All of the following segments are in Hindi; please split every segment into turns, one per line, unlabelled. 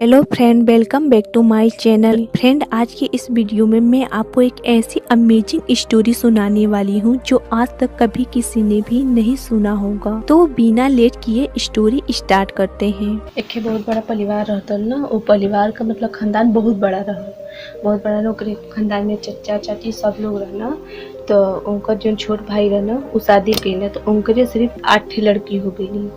Hello friend, welcome back to my channel. Friend, आज की इस वीडियो में मैं आपको एक ऐसी अमेजिंग स्टोरी सुनाने वाली हूँ जो आज तक कभी किसी ने भी नहीं सुना होगा। तो बिना लेट किए स्टोरी स्टार्ट करते हैं।
एक बहुत बड़ा परिवार रहता ना, वो परिवार का मतलब खानदान बहुत बड़ा रहा, बहुत बड़ा। ओकरे खानदान में चचा चाची सब लोग रहना। तो उनका जो छोट भाई रहना वो शादी कैना, तो उनके सिर्फ 8 लड़की हो गई,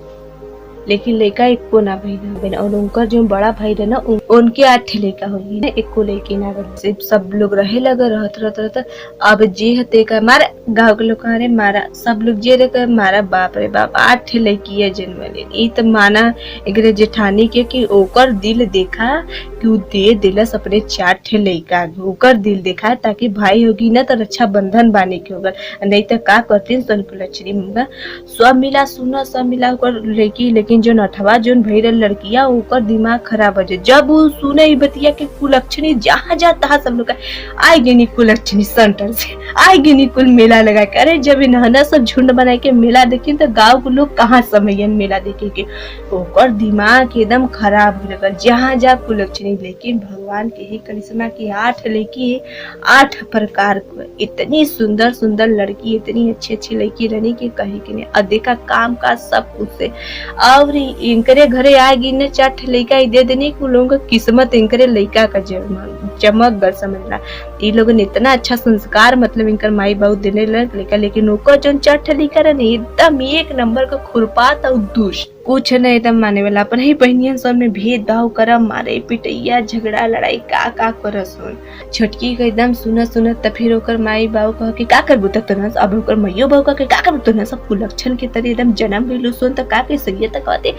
लेकिन लड़का एको ना भइल। और उनका जो बड़ा भाई रहे ना उनके 8 लड़का हो गई, एको लड़की ना रही। सिर्फ सब लोग रहे लगे रहता। अब जे हते का मारा, गाँव के लोग कहा रे मारा, सब लोग जे रहे मारा। बाप रे बाप, 8 लड़की है जन्म ले। ई तो माना एक जेठानी के कि ओकर दिल देखा कि उ दे दिलस अपने 4 लड़का, ओकर दिल देखा ताकि भाई होगी ना तो रक्षा बंधन बाने के होगा। नहीं तो का करती लक्ष्मी सब मिला सुना, सब मिला ओकर लड़की। लेकिन जो 8वां जो भैरल लड़किया ओकर दिमाग खराब हो जाए। जब वो सुने बतिया के कुलक्षणी जहाँ जा तहाँ सब लोग आई गिनी कुलक्षणी सेंटर से आई गिनी कुल मेला लगा के। अरे जब इन्हना सब झुंड बना के मेला देखी तो गाँव के लोग कहाँ समय मेला देखे के। ओकर दिमाग एकदम खराब हो लगा जहाँ जा कुलक्षणी। लेकिन भगवान के ही करिश्मा की 8 लड़की, 8 प्रकार को इतनी सुंदर सुंदर लड़की, इतनी अच्छी लड़की रहनी की कहीं के नहीं। और देखा काम का सब कुछ से। और इनकरे घरे आएगी न 4 लड़का दे देने को लोगों का किस्मत इनकरे लड़का का चमक गल समझला। ये लोग ने इतना अच्छा संस्कार मतलब इनकर माई बाबू देने लगा। लेकिन ओकर जो 4 लड़का रहे एकदम 1 नंबर का खुरपात और दुष्ट, कुछ नहीं एकदम माने वाला। अपन ही बहनियन सब में भेदभाव कर, मारे पिटैया झगड़ा लड़ाई का कर सुन। छोटकी का एकदम सुना तब फिर ओकर माई बाबू कह के का करबू तक तो अब ओकर मैयो बाबू कह के का करबू तो सब कुलक्षण के तरह एकदम जन्म लेलू सुन तो का के सही तक कहते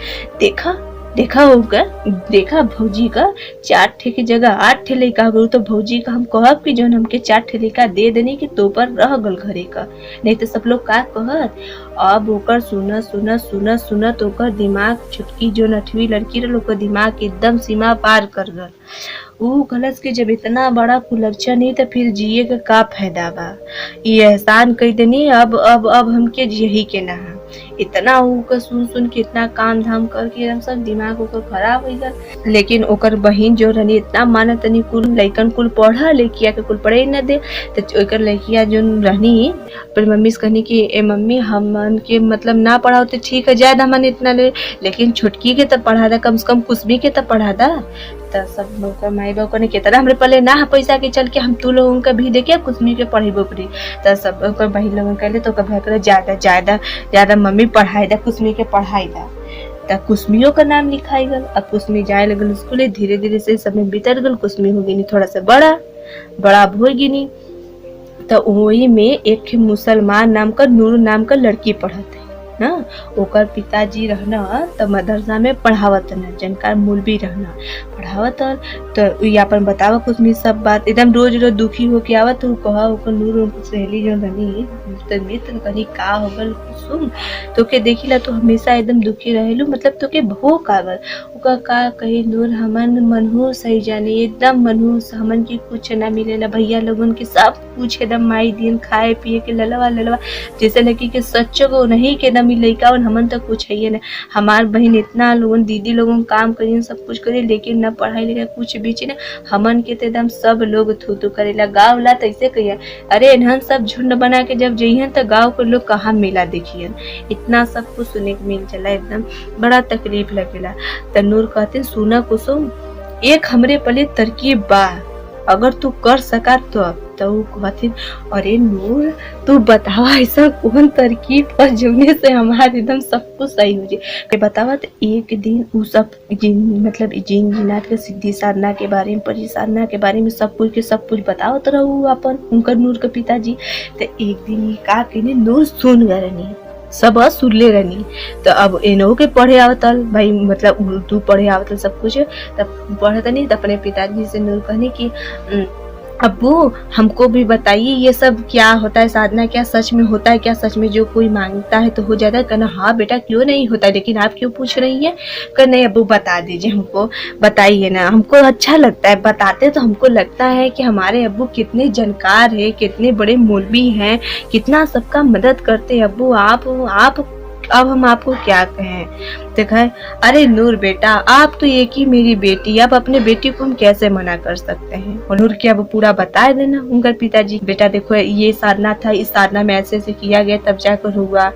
देखा होगा, देखा भौजी का 4 ठे की जगह 8 ठे लड़का हो। तो भौजी का हम कहब कि जो हमके 4 ठे लड़का दे देने की तो पर रह गल घरे का। नहीं तो सब लोग का कहत। अब ओकर सुना तो ओकर दिमाग, छुटकी जो 8वीं लड़की रही ओकर दिमाग एकदम सीमा पार कर गल। ऊ गलस के जब इतना बड़ा कुलच्छा नहीं तो फिर जिए का फायदा बा। ये एहसान कह देनी अब हमके यही के ना। इतना ऊ सुन के इतना काम धाम करके एकदम सब दिमाग ओकर खराब हो गल। लेकिन ओकर बहिन जो रहनी इतना माना तनी कुल लइकन कुल पढ़ा, लड़किया के कुल पढ़े न दे। तो ओकर लड़किया जो रहनी पर मम्मी से कहनी कि ए मम्मी हमन के मतलब ना पढ़ाओ तो ठीक है, ज्यादा मन इतना ले, लेकिन छोटकी के तो पढ़ा दा, कम से कम कुसमी के तो पढ़ा दा। तो सब लोग माई बाबू ने कितना हमरे पहले ना पैसा के चल के हम तू लोगों का भी देखे कुसमी के पढ़ेबो पड़ी। तो सब बहन लोगों कहले तो कभी ज्यादा मम्मी पढ़ाई दा, कुसमी के पढ़ाई दा। तो कुसमियों का नाम लिखाई गल। अब कुसमी जाए लगल स्कूल, धीरे धीरे से समय बीतर गल। कुसमी हो गई थोड़ा सा बड़ा हो गई। तो वही में एक मुसलमान नाम का नूर नाम का लड़की पढ़त है ना। ओकर पिताजी रहना तो मदरसा में पढ़ावत न, जानकार मौलवी रहना पढ़ावत। तो यहाँ पर बतावा कुछ नहीं सब बात एकदम रोज दुखी होके आवत। तो कहा ओकर नूर सहेली जो रहनी तो मित्र कहीं का हो गल कुसुम तो के देखिला तो हमेशा एकदम दुखी रहेलू, मतलब तो के भूख आगल। ओका का कही नूर हमन मनहू सही जाने एकदम मनहू हमन की कुछ ना मिलेला। भैया लोगन के सब कुछ एकदम माई दिन खाए पिए के ललवा जैसे लगी के सच्चो को नहीं के एकदम लड़का और हमन तो कुछ है ना। हमार बहन इतना लोगन दीदी लोगन काम करिए सब कुछ करिए, लेकिन न पढ़ाई लिखाई कुछ बीच ना। हमन के तो एकदम सब लोग थू करेला। गाँव ला तैसे कहिए अरे इन्हन सब झुंड बना के जब जइहन तो गाँव के लोग कहाँ मेला देखियन। इतना सब कुछ सुने के मिल चला, एकदम बड़ा तकलीफ लगेला। तनूर कहते सुना कुसुम एक हमरे पले तरकीब बा, अगर तू कर सका तो कहते अरे नूर तू बतावा ऐसा कौन तरकीब पर जुड़ने से हमारे एकदम सब कुछ सही हो जाए। बतावा तो एक दिन वो सब मतलब जिन जिनात के सिद्धि साधना के बारे में, परी साधना के बारे में सब कुछ बताओ तो रहू अपन उनका नूर के पिताजी। तो एक दिन का कहने नूर सुन गए रहनी, सब सुनले रहनी। तो अब इन्हों के पढ़े आवतल भाई, मतलब उर्दू पढ़े आवतल सब कुछ। तब पढ़ता नहीं तो अपने पिताजी से नूर कहने की अब्बू हमको भी बताइए ये सब क्या होता है, साधना क्या सच में होता है क्या, सच में जो कोई मांगता है तो हो जाता है। कहना हाँ बेटा क्यों नहीं होता है, लेकिन आप क्यों पूछ रही है। कहना नहीं अब्बू बता दीजिए, हमको बताइए ना, हमको अच्छा लगता है बताते तो हमको लगता है कि हमारे अब्बू कितने जानकार है, कितने बड़े मौलवी हैं, कितना सबका मदद करते हैं। अब्बू आप अब हम आपको क्या कहें। तो कहे अरे नूर बेटा, आप तो एक ही मेरी बेटी, अब अपने बेटी को हम कैसे मना कर सकते हैं। और नूर के अब पूरा बता देना उनका पिताजी, बेटा देखो ये साधना था, इस साधना में ऐसे ऐसे किया गया तब जाकर हुआ,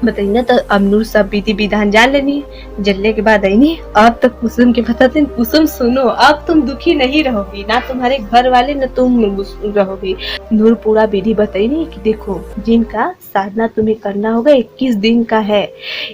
बताइए ना। तो अब नूर सब विधि विधान जान लेनी। जलने के बाद आई नहीं, अब तक कुसुम के बताते, कुसुम सुनो, अब तुम दुखी नहीं रहोगी, ना तुम्हारे घर वाले न तुम रहोगी। नूर पूरा विधि बताई नहीं कि देखो जिनका साधना तुम्हें करना होगा 21 दिन का है,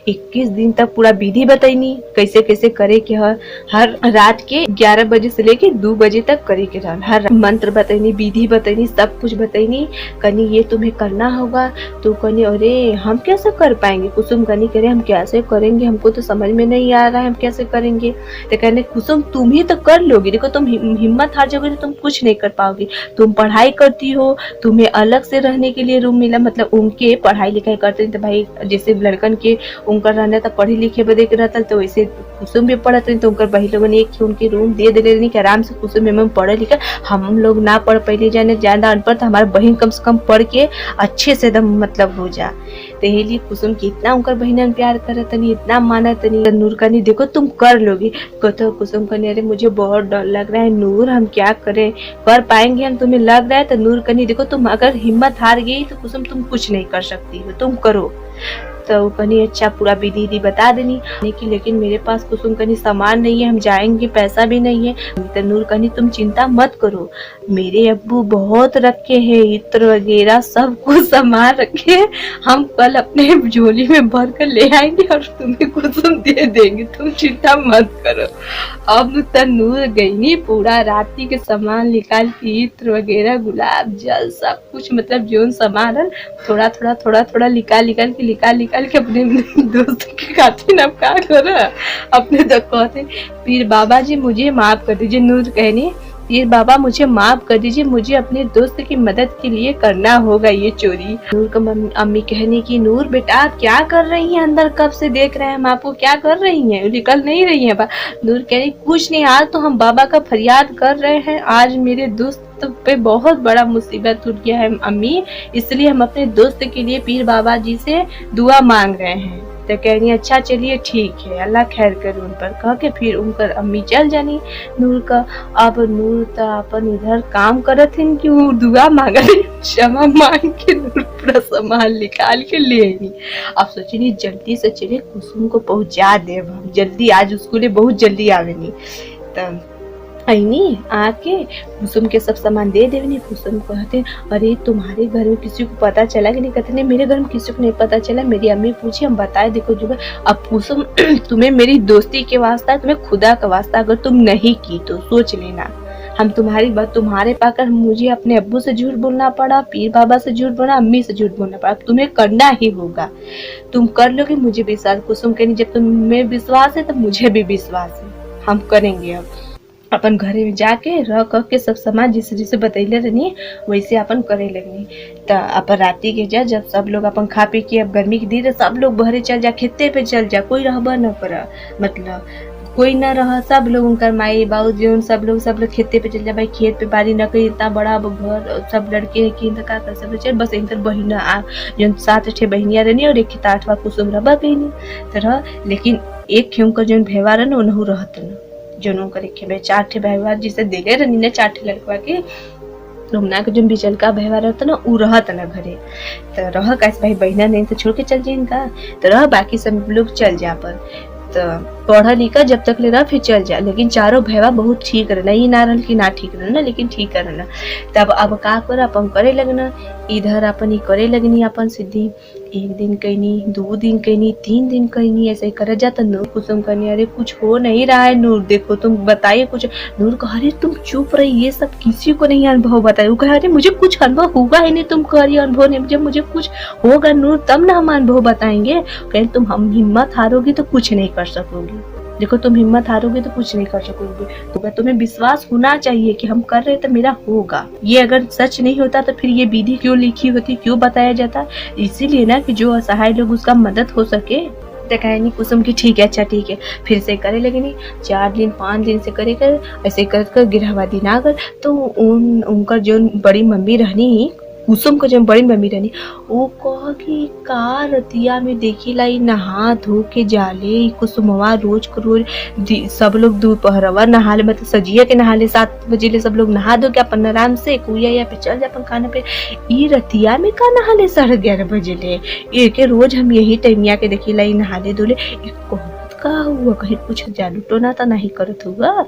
21 दिन तक पूरा विधि बताई नहीं, कैसे कैसे करे कि हर रात के 11 बजे से लेके 2 बजे तक करे के रहन, हर मंत्र बताई नहीं, विधि बताई नहीं, सब कुछ बताई नहीं। कनी ये तुम्हें करना होगा। तो कनी अरे हम कैसे कर पाएंगे। कुसुम कनी करे हम कैसे करेंगे, हमको तो समझ में नहीं आ रहा है, हम कैसे करेंगे। तो कहने कुसुम तुम ही तो कर लोगी, देखो तुम हिम्मत हार जाओगे तो तुम कुछ नहीं कर पाओगी। तुम पढ़ाई करती हो, तुम्हें अलग से रहने के लिए रूम मिला, मतलब उनके पढ़ाई लिखाई करते तो भाई जैसे लड़कन के उनका रहना था पढ़े लिखे बदे के रहता, तो वैसे कुसुम भी पढ़ते तो उनकर बही लोगों ने एक उनके रूम दे दे कि आराम से कुसुम में पढ़े लिखे। हम लोग ना पढ़ पहले जाने ज्यादा अनपढ़, तो हमारे बहन कम से कम पढ़ के अच्छे से एकदम मतलब हो जा। तो यही लिए कुसुम की इतना उनकर बहन प्यार करत नहीं, इतना मानत नहीं। नूर कनी देखो तुम कर लोगी, तो कुसुम कनी अरे मुझे बहुत डर लग रहा है नूर, हम क्या करें, कर पाएंगे हम, तुम्हें लग रहा है। तो नूर कनी देखो तुम अगर हिम्मत हार गई तो कुसुम तुम कुछ नहीं कर सकती हो, तुम करो। तो कनी अच्छा पूरा विधि बता देनी कि लेकिन मेरे पास कुसुम कनी सामान नहीं है, हम जाएंगे, पैसा भी नहीं है। तो नूर कनी तुम चिंता मत करो, मेरे अब्बू बहुत रखे हैं इत्र वगैरह सब कुछ सामान रखे, हम कल अपने झोली में भर कर ले आएंगे और तुम्हें कुसुम दे देंगे, तुम चिंता मत करो। अब तो नूर गई नहीं, पूरा राती के सामान निकाल के इत्र वगैरह गुलाब जल सब कुछ, मतलब जो सामान थोड़ा थोड़ा निकाल के अपने दोस्त के खातिर अब क्या कर अपने तो कहते पीर बाबा जी मुझे माफ कर दीजिए। नूर कहने पीर बाबा मुझे माफ कर दीजिए, मुझे अपने दोस्त की मदद के लिए करना होगा ये चोरी। नूर का अम्मी कहने की नूर बेटा आप क्या कर रही हैं, अंदर कब से देख रहे हैं हम आपको, क्या कर रही हैं, निकल नहीं रही हैं। नूर कहने कुछ नहीं, आज तो हम बाबा का फरियाद कर रहे हैं, आज मेरे दोस्त पे बहुत बड़ा मुसीबत उठ गया है अम्मी, इसलिए हम अपने दोस्त के लिए पीर बाबा जी से दुआ मांग रहे हैं। तो कह रही अच्छा चलिए ठीक है, अल्लाह खैर करे उन पर, कह के फिर उनकर अम्मी चल जानी नूर का। अब नूर तो अपन इधर काम करत हिन कि वो दुआ मांगा क्षमा मांग के नूर पूरा सामान निकाल के ले आई। अब सोचनी जल्दी से चले कुसुम को पहुंचा दे, जल्दी आज स्कूल बहुत जल्दी आवेनी। तब आईनी आके कुसुम के सब सामान दे देवनी। कुसुम कहते अरे तुम्हारे घर में किसी को पता चला कि नहीं, कहते नहीं मेरे घर में किसी को नहीं पता चला, मेरी अम्मी पूछी हम बताए देखो जो। अब कुसुम तुम्हें मेरी दोस्ती के वास्ता, तुम्हें खुदा का वास्ता अगर तुम नहीं की तो सोच लेना, हम तुम्हारी बात तुम्हारे पाकर मुझे अपने अब्बू से झूठ बोलना पड़ा, पीर बाबा से झूठ बोलना, अम्मी से झूठ बोलना पड़ा, तुम्हें करना ही होगा, तुम कर लोगे मुझे विश्वास। कुसुम कहनी जब तुम्हें विश्वास है तो मुझे भी विश्वास है, हम करेंगे। अब अपन घरे में जाके रह कह के सब सामान जिसे जिसे बतैले रहनी वैसे अपन करे लगनी। तो अपन राती के जा जब सब लोग अपन खा पी के, अब गर्मी के दिन सब लोग बहरे चल जा, खेते पे चल जा, कोई रहबा न कर, मतलब कोई न रहा, सब लोग उनका माई बाबू जो सब लोग खेते पे चल जा भाई, खेत पे बारी न करी, इतना बड़ा घर सब लड़के की का कर सब चल, बस इनकर बहिना आ जो 7 बहनिया रहनी और एक 8वां कुसुम रहा बहनी तो लेकिन एक खेम का जो व्यवहार है ना उन्हों रहत न जो करे खे 4 व्यवहार जिसे दिले रहनी ना 4 लड़का के लोमना के जो बिचल का व्यवहार होता ना उ रहत ना घरे। तो रह कैसे भाई बहना नहीं तो छोड़ के चल जाए इनका, तो रह बाकी सब लोग चल जा पर तो पढ़ा लिखा जब तक ले रहा फिर चल जा। लेकिन चारों भैया बहुत ठीक रहना, ये ना रहल कि ना ठीक रहना, लेकिन ठीक रहना। तब अब का कर अपन करे लगना, इधर अपन ही करे लगनी अपन सिद्धि 1 दिन कहनी, 2 दिन कहनी, 3 दिन कहनी, ऐसे ही करे जाता। नूर कुसुम कहनी अरे कुछ हो नहीं रहा है नूर, देखो तुम बताइए कुछ। नूर कह अरे तुम चुप रही, ये सब किसी को नहीं अनुभव बताए। वो कह अरे मुझे कुछ अनुभव हुआ ही नहीं, तुम कह रही अनुभव नहीं, जब मुझे कुछ होगा नूर तब ना हम अनुभव बताएंगे। कहें तुम हम हिम्मत हारोगी तो कुछ नहीं कर सकोगी, देखो तुम हिम्मत हारोगे तो कुछ नहीं कर सकोगे, तो तुम्हें विश्वास होना चाहिए कि हम कर रहे तो मेरा होगा। ये अगर सच नहीं होता तो फिर ये विधि क्यों लिखी होती, क्यों बताया जाता, इसीलिए ना कि जो असहाय लोग उसका मदद हो सके। तो कहे कुसुम की ठीक है, अच्छा ठीक है, फिर से करे लगे नहीं 4 दिन 5 दिन से करे कर ऐसे कर गिरहवा दिन आ कर तो उनकर जो बड़ी मम्मी रहनी कुसुम के जब बड़ी मम्मी रहनी वो कह कि का रतिया में देखिला ई नहा धो के जाले ई कुसुमवा रोज को रोज सब लोग दोपहरवा नहाले मतलब सजिया के नहाले 7 बजे ले सब लोग नहा धो के अपन आराम से कुइया या पे चल जा अपन खाना पे ई रतिया में का नहाले 11:30 बजे ले एक रोज हम यही टाइमिया के देखिला ई नहाले धोले का हुआ कहीं कुछ जादू टोना तो नहीं करत हुआ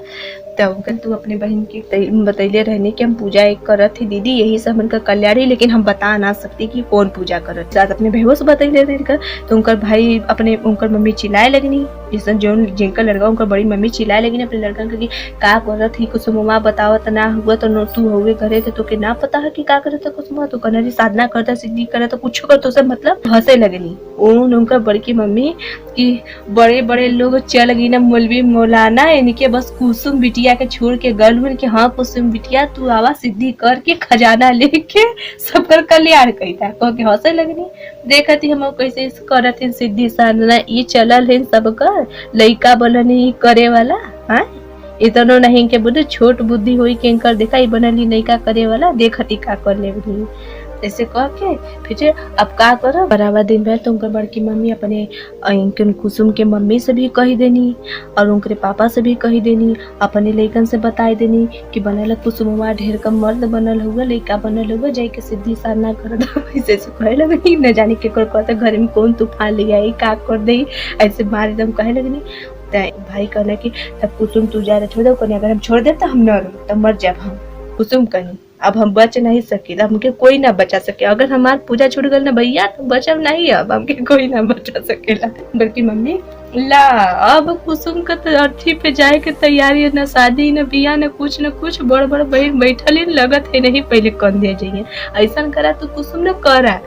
तब तू अपने बहन की बतैले रहने कि हम पूजा एक करत थी दीदी यही सब उनका कल्याणी लेकिन हम बता ना सकते कि कौन पूजा करत साथ अपने भैया से बतैले रहकर तो उनका भाई अपने उनकर मम्मी चिल्लाए लगनी जैसे जो जिनका लड़का उनका बड़ी मम्मी चिल्लाए लगनी अपने लड़का की का करत थी कुसुमा बतावत ना हुआ तो तू हुए करे थे तो के ना पता है कि का करत था कुसुमा तो कनरी साधना करता सिद्धि करता तो कुछ कर तो सब मतलब हंसे लगनी उनका बड़की मम्मी कि बड़े बड़े लोग चल गई ना मौलवी मौलाना इनके बस कुसुम बिटिया के छोड़ के गल हुन कि हाँ कुसुम बिटिया तू आवा सिद्धि करके खजाना लेके सबकर कल्याण कईता कह के हंसे लगनी देखती हम कैसे करत हैं सिद्धि साधना ये चलल है सबकर लइका बोलनी करे वाला हाँ इतनो नहीं के बुद्धि छोट बुद्धि हुई के इनकर देखा ही बनली लइका करे वाला देखती का कर ले ऐसे कह के फिर अब का करो बराबर दिन भर तो उनकर बड़की मम्मी अपने कुसुम के मम्मी से भी कही देनी और उनके पापा से भी कही देनी अपने लइकन से बताई देनी कि बनल कुसुमवा ढेर कम मर्द बनल हुआ लइका बनल हुआ जाई के सिद्धि साधना कर दो ऐसे कहे लगनी न जाने के कहते घर में कौन तूफान ले आई का कर दे ऐसे मार एकदम कहे लगनी भाई कहना कि तब कुसुम तू जा रहे छोड़ दो कहने अगर हम छोड़ दे तो हम न रो तब मर जाब हम कुसुम कहीं अब हम बच नहीं सकेला हमके कोई ना बचा सके अगर हमार पूजा छूट गल ना भैया तो बचब नहीं अब हमके कोई ना बचा सकेला बल्कि मम्मी ला अब कुसुम का तो अर्थी पे जाए के तैयारी है न शादी न बिया न कुछ बड़ बड़ बहन बैठल लगत है नहीं पहले कन दे जाइए ऐसा करा तो कुसुम न करा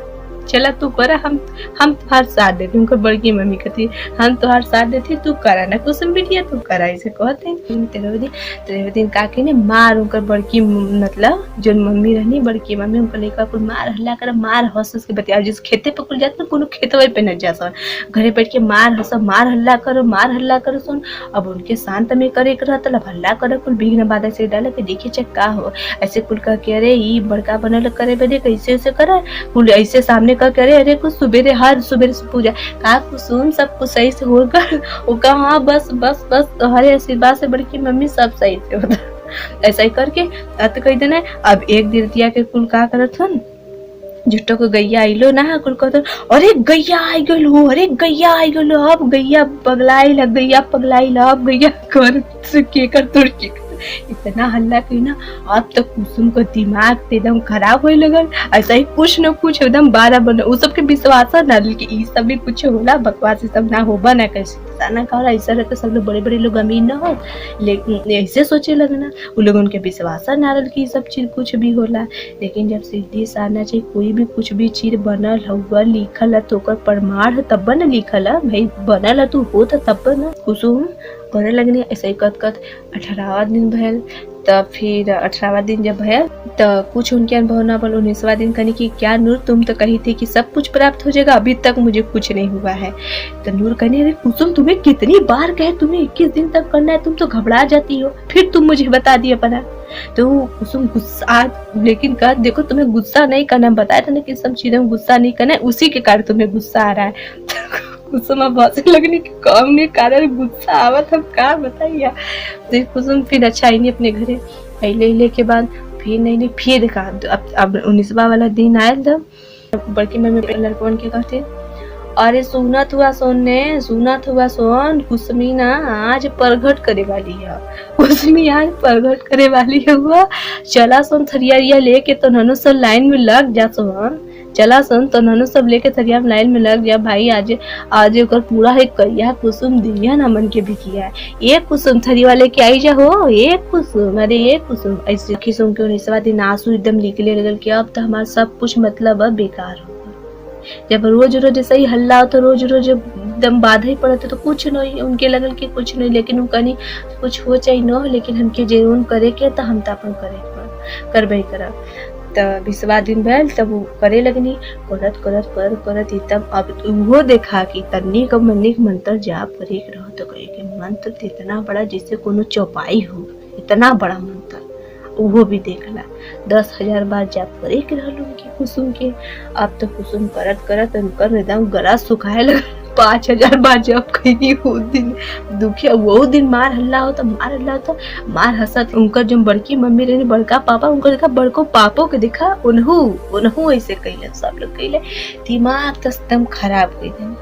चला तू करा हम तुम्हार साथ देते उनको बड़की मम्मी कहती हम तुम्हार साथ देती तू करा ना कुसुम बिटिया तू करा ऐसे कहते तेरह दिन काकी ने मार उनकर बड़की मतलब जो मम्मी रहनी बड़की मम्मी उनका लेकर कुल मार हल्ला कर मार हंस के बतिया जिस खेते पे कुल जाते कोनो खेतवे पे न जा सन घरे बैठ के मार हल्ला करो सुन अब उनके शांत में करे के रहता हल्ला करे कुल बिघ्न बाधा से डाले के देखिए चेक का हो ऐसे कुल कह के अरे ई बड़का बनल करे बदे कैसे ऐसे करे कुल ऐसे सामने करे अरे कुछ सुबेरे हर सुबेरे से पूजा का कुसुम सब कुछ सही से होगा वो कहा बस हरे आशीर्वाद से बड़की मम्मी सब सही से होता ऐसा ही करके अत कह देना अब एक दिया के कुल का करत हन झुट्टो को गैया आइलो ना कुल कहत अरे गैया आई गलो अब गैया पगलाई अब गैया कर तोड़ के इतना हल्ला की ना अब तो कुसुम को दिमाग एकदम खराब होने लगल ऐसा ही कुछ न कुछ एकदम बारह बन वो सबके विश्वास ना कि ई सब भी कुछ होला बकवास सब ना होबा ना कैसे ना कहला ऐसा रहता सब लोग बड़े लोग अमीर ना हो लेकिन ऐसे सोचे लगना वो लोग उनके विश्वास ना रल कि सब चीज कुछ भी होला लेकिन जब सिद्धि साधना चाहिए कोई भी कुछ भी चीज बनल हुआ लिखल है तो प्रमाण है तब न लिखल है भाई बनल है तू हो तब न कुसुम करे लगनी ऐसे ही कत 18वां दिन भैल तब फिर 18वां दिन जब भैल तो कुछ उनके अनुभव ना बोल 19वां दिन कहने की क्या नूर तुम तो कही थी कि सब कुछ प्राप्त हो जाएगा अभी तक मुझे कुछ नहीं हुआ है तो नूर कहने अरे कुसुम तुम्हें कितनी बार कहे तुम्हें 21 दिन तक करना है तुम तो घबरा जाती हो फिर तुम मुझे बता दिया पता तो कुसुम गुस्सा लेकिन कर देखो तुम्हें गुस्सा नहीं करना बताया था ना कि सब चीजों में गुस्सा नहीं करना है उसी के कारण तुम्हें गुस्सा आ रहा है कुसुम बहुत लगने के कौन ने कारण गुस्सा आवत हम का बताइए तो कुसुम फिर अच्छा ही नहीं अपने घरे पहले के बाद फिर नहीं फिर देखा अब 19वां वाला दिन आया तब बड़की मम्मी लड़कन के कहते अरे सुनत हुआ सोन कुसमी ना आज प्रगट करे वाली है हुआ चला सोन थरिया लेके तो ननु सब लाइन में लग जा सोन चला सन तो ननु सब लेके थरिया में लाइन में लग गया भाई आज ओकर पूरा है करिया कुसुम दिया ना मन के भी किया है एक कुसुम थरी वाले के आई जा हो एक कुसुम ऐसे किसुम के 19वां दिन आंसू एकदम निकले लगल कि अब तो हमारा सब कुछ मतलब अब बेकार हो जब रोज ऐसा ही हल्ला हो तो रोज एकदम बाधा ही पड़ता तो कुछ नहीं उनके लगल कि कुछ नहीं लेकिन उनका कुछ हो चाहे न हो लेकिन हमके जरूर करे के तो हम तो अपन करे करबे करब तो 20वां दिन भैल तब वो करे लगनी करत तब अब वो देखा कि तन्नी का मन्नी मंत्र जाप करे के रहो तो कहे कि मंत्र इतना बड़ा जैसे कोनो चौपाई हो इतना बड़ा मंत्र वो भी देखला 10,000 बार जाप करे के रहल उनके कुसुम के। अब तो कुसुम करत करत उनकर एकदम गला सुखाए लगा। 5,000 बार जप कईनी वो दिन दुखिया, वो दिन मार हल्ला होता मार हंसत। उनकर जो बड़की मम्मी रहे बड़का पापा, उनकर देखा बड़को पापो के देखा उन्हू ऐसे कैले, सब लोग कैले, दिमाग तो एकदम खराब कर देने।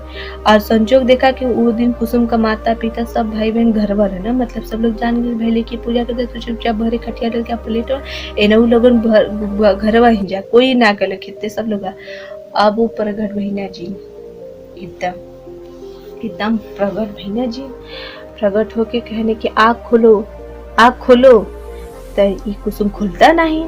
और संजोग देखा कि वो दिन कुसुम का माता पिता सब भाई बहन घर बर है ना, मतलब सब लोग जान गए भैले की पूजा करते तो चुपचाप भरे खटिया डल के प्लेट एनहू लोगन घरवा ही जा, कोई ना गले खेते सब लोग। अब वो प्रगट भैया जी एकदम प्रगट भैया जी प्रगट होके कहने की आँख खोलो तो ये कुसुम खुलता नहीं।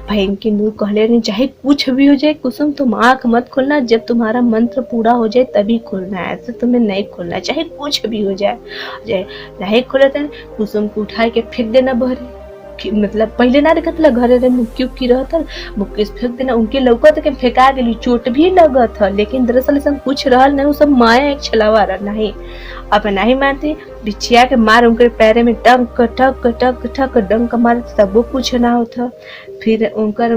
भाई इनके नूर कहले नहीं चाहे कुछ भी हो जाए कुसुम तुम आँख मत खोलना, जब तुम्हारा मंत्र पूरा हो जाए तभी खोलना है, ऐसे तुम्हें नहीं खोलना चाहे कुछ भी हो जाए। नहीं खोला था कुसुम को उठाए के फेंक देना बहरे, मतलब पहले ना देखत ला घरे रे मुक्की रहता मुक्की से फेंक देना। उनके लौका तक फेंका गेली, चोट भी लगत है, लेकिन दरअसल ऐसा कुछ रहल नहीं, वो सब माया एक छलावा रहा नहीं। अब नहीं मानते बिछिया के मार उनके पैरे में टक टक टक टक डंक मार, तब वो कुछ ना होता। फिर उनकर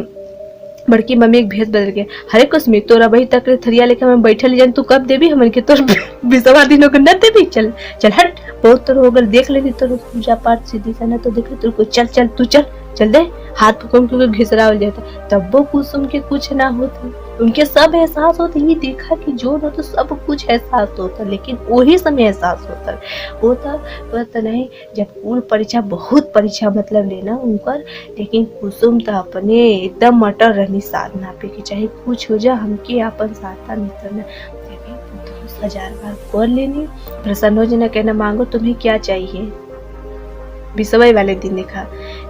बड़की मम्मी एक भेस बदल गया, हरे कुसमी तोरा वही तक थरिया लेके मैं बैठल जान, तू कब देवी हमन के तोर 20 दिनों के न देवी, चल हट बहुत तो हो गल, देख लेगी तो पूजा पाठ सीधी सा ना तो देख ले तू चल दे हाथ पकड़ के घिसरावल जाता। तब वो कुसुम के कुछ ना होता, उनके सब एहसास होते, ये देखा कि जो न तो सब कुछ एहसास होता, लेकिन वही समय एहसास होता नहीं जब पूर्ण परीक्षा बहुत परीक्षा मतलब लेना उनकर। लेकिन कुसुम तो अपने एकदम मटर रहनी साधना पे कि चाहे कुछ हो जाए हमके अपन साथा मित्रना 10,000 बार कर लेनी। प्रसन्न हो जाना, कहना मांगो तुम्हें क्या चाहिए। विसवई वाले दिन देखा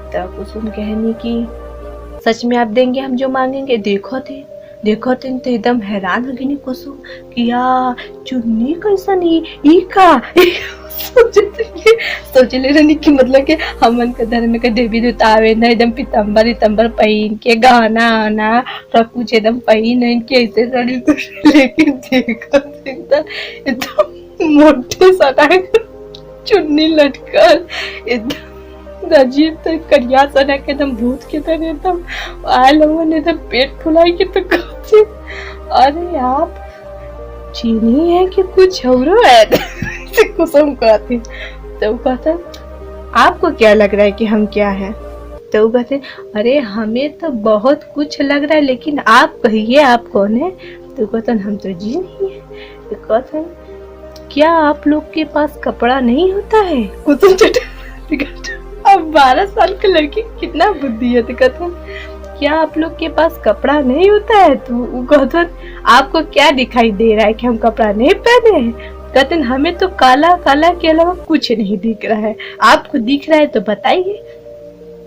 तो कुसुम कहनी कि सच में आप देंगे हम जो मांगेंगे। देखो थे तो एकदम हैरान हो गई कुसुम कि या चुन्नी कैसा नहीं का सोचले रहनी कि मतलब के हमन के धर्म के देवी देवता आवे ना एकदम पीतम्बर पहन के गाना आना सब कुछ एकदम पहन इनके ऐसे साड़ी, लेकिन देखो एकदम मोटे सटा चुन्नी लटकल एकदम अजीब तो करिया सना के एकदम भूत के तरह एकदम आयल हमन एकदम पेट फुलाई के तो कहते अरे आप चीनी है कि कुछ और है कुसुम कहती। तो कहता आपको क्या लग रहा है कि हम क्या है? तो वो कहते अरे हमें तो बहुत कुछ लग रहा है, लेकिन आप कहिए आप कौन है? तो कहता हम तो जी नहीं है। तो कहता क्या आप लोग के पास कपड़ा नहीं होता है? कुसुम अब 12 साल की लड़की कितना बुद्धि है। तो कहता क्या आप लोग के पास कपड़ा नहीं होता है? तो वो कहता आपको क्या दिखाई दे रहा है कि हम कपड़ा नहीं पहने हैं? कहते हमें तो काला काला के अलावा कुछ नहीं दिख रहा है, आपको दिख रहा है तो बताइए।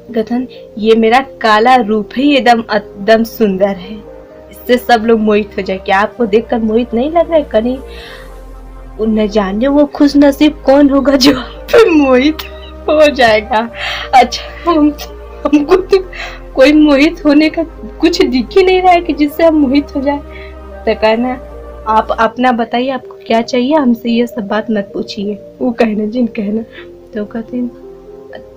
कहते ये मेरा काला रूप ही एकदम सुंदर है, इससे सब लोग मोहित हो जाए। क्या आपको देखकर मोहित नहीं लग रहा है? कहीं न जाने वो खुश नसीब कौन होगा जो मोहित हो जाएगा। अच्छा हमको तो कोई मोहित होने का कुछ दिख ही नहीं रहा है कि जिससे हम मोहित हो जाए। तो कहना आप अपना बताइए आपको क्या चाहिए, हमसे ये सब बात मत पूछिए। वो कहना जिन कहना। तो कहते हैं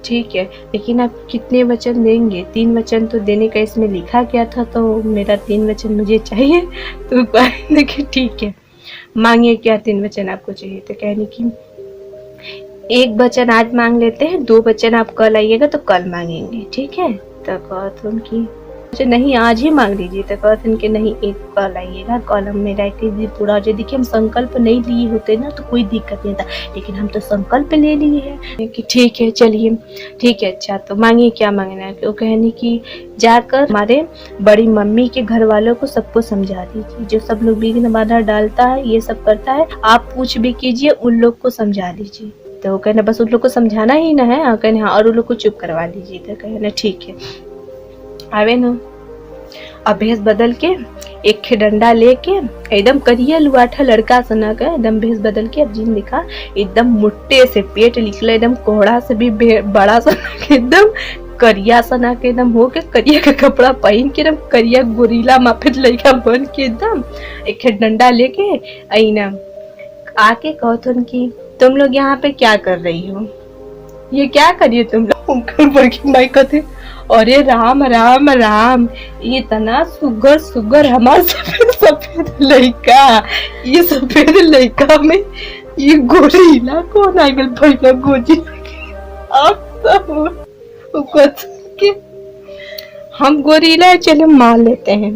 ठीक है, लेकिन आप कितने वचन देंगे? 3 वचन तो देने का इसमें लिखा गया था, तो मेरा 3 वचन मुझे चाहिए। तो कहने कि ठीक है मांगिए क्या 3 वचन आपको चाहिए? तो कहने की 1 वचन आज मांग लेते हैं, 2 वचन आप कल आइएगा तो कल मांगेंगे, ठीक है? तो कहते उनकी नहीं आज ही मांग लीजिए। तो कहते हैं कि नहीं एक कल आइएगा, कल हम मेरा एक पूरा हो जाए। देखिए हम संकल्प नहीं लिए होते ना तो कोई दिक्कत नहीं था, लेकिन हम तो संकल्प ले लिए हैं कि ठीक है चलिए ठीक है। अच्छा तो मांगिए क्या मांगना है? वो कहने की जाकर हमारे बड़ी मम्मी के घर वालों को सबको समझा दीजिए, जो सब लोग विघ्न बाधा डालता है ये सब करता है, आप कुछ भी कीजिए उन लोग को समझा दीजिए। तो वो कहना बस उन लोग को समझाना ही ना है? कहने हाँ, और उन लोग को चुप करवा दीजिए। तो कहना ठीक है आवे न। अब भेस बदल के एक डंडा लेके एकदम करिया लुआठा लड़का सना का एकदम भेस बदल के अब जिन दिखा एकदम मुट्टे से पेट निकला, एकदम कोहड़ा से भी बड़ा सना के एकदम करिया सना के एकदम हो के करिया का कपड़ा पहन के एकदम करिया गोरीला माफित लड़का बन के एकदम एक डंडा लेके आईना आके कहथन की तुम लोग यहाँ पे क्या कर रही हो? ये क्या करिए तुम लोग? उनकर बड़की माई कहते अरे राम राम राम, इतना सुगर सुगर हमार सफेद सफेद लड़का, ये सफेद लड़का में ये गोरीला कौन आ गल भैया गोजी आप सब के हम गोरीला है, चलो मान लेते हैं,